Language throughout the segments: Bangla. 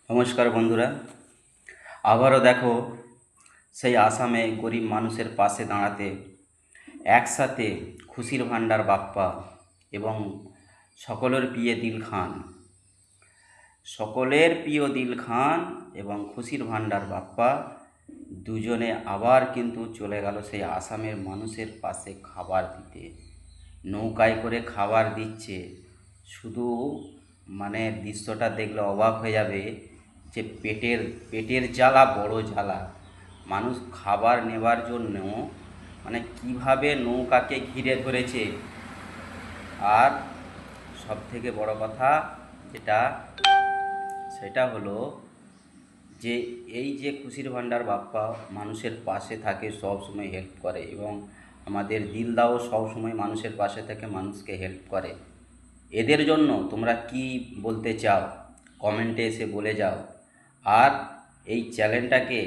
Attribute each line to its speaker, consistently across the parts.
Speaker 1: নমস্কার বন্ধুরা, আবারও দেখো সেই আসামে গরিব মানুষের পাশে দাঁড়াতে একসাথে খুশির ভাণ্ডার বাপ্পা এবং সকলের প্রিয় দিল খান, এবং খুশির ভাণ্ডার বাপ্পা দুজনে আবার কিন্তু চলে গেল সেই আসামের মানুষের পাশে খাবার দিতে। নৌকায় করে খাবার দিচ্ছে। শুধু দৃশ্যটা দেখলে অবাক হয়ে যাবে যে পেটের জ্বালা বড় জ্বালা। মানুষ খাবার নেবার জন্য কিভাবে নৌকাকে ঘিরে ধরেছে। আর সব থেকে বড় কথা সেটা হলো যে এই যে খুশির ভাণ্ডার বাপ্পা মানুষের পাশে থাকে, সব সময় হেল্প করে, এবং আমাদের দিলদাও সব সময় মানুষের পাশে থেকে মানুষকে হেল্প করে। এদের জন্য তোমরা কি বলতে চাও কমেন্টে এসে বলে যাও। আর এই চ্যানেলটাকে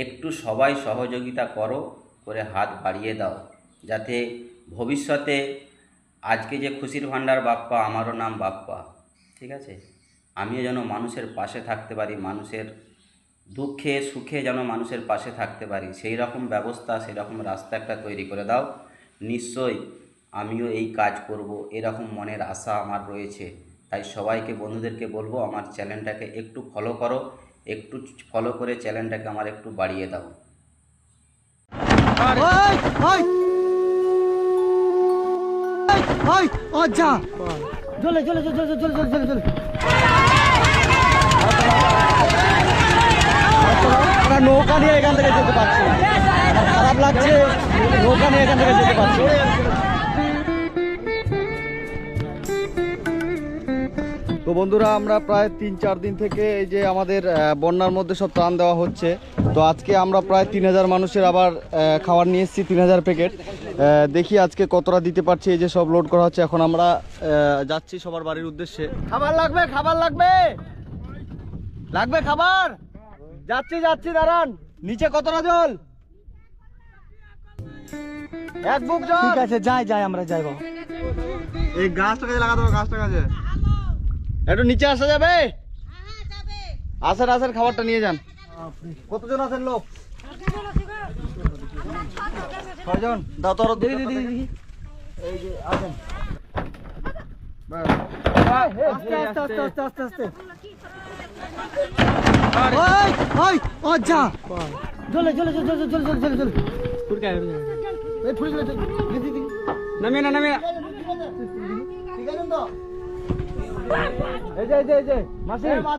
Speaker 1: একটু সবাই সহযোগিতা করে হাত বাড়িয়ে দাও, যাতে ভবিষ্যতে আজকে যে খুশির ভাণ্ডার বাপ্পা, আমারও নাম বাপ্পা, ঠিক আছে, আমিও যেন মানুষের পাশে থাকতে পারি, মানুষের দুঃখে সুখে যেন মানুষের পাশে থাকতে পারি, সেই রকম ব্যবস্থা, সেই রকম রাস্তা একটা তৈরি করে দাও। নিশ্চয়ই আমিও এই কাজ করব, এরকম মনের আশা আমার রয়েছে। তাই সবাইকে, বন্ধুদেরকে বলবো আমার চ্যানেলটাকে একটু ফলো করো, একটু ফলো করে চ্যানেলটাকে আমার একটু বাড়িয়ে দাও।
Speaker 2: নৌকা নিয়ে এখান থেকে যেতে পারছি, খারাপ লাগছে, নৌকা নিয়ে এখান থেকে যেতে পারছি। তো বন্ধুরা, আমরা প্রায় 3-4 দিন থেকে এই যে আমাদের বন্যার মধ্যে সব ত্রাণ দেওয়া হচ্ছে। তো আজকে আমরা প্রায় 3000 মানুষের আবার খাবার নিয়ে এসেছি, 3000 প্যাকেট। দেখি আজকে কতটা দিতে পারছি। এই যে সব লোড করা হচ্ছে, এখন আমরা যাচ্ছি সবার বাড়ির উদ্দেশ্যে। খাবার লাগবে, খাবার লাগবে, লাগবে খাবার। যাচ্ছি দাঁড়ান। নিচে কতটা জল? এক বুক জল। ঠিক আছে, যাই আমরা যাইবো। এই গাছটা কাজে লাগা দেবো, গাছটা কাজে একটু নিচে আসা যাবে? আসেন, খাবারটা নিয়ে যান। কতজন আছেন লোক? 6 জন। দাও তো দিদি। এই যে আসেন, আস্তে। চলে নামে না ঠিক আছে তো? এই যে মাসি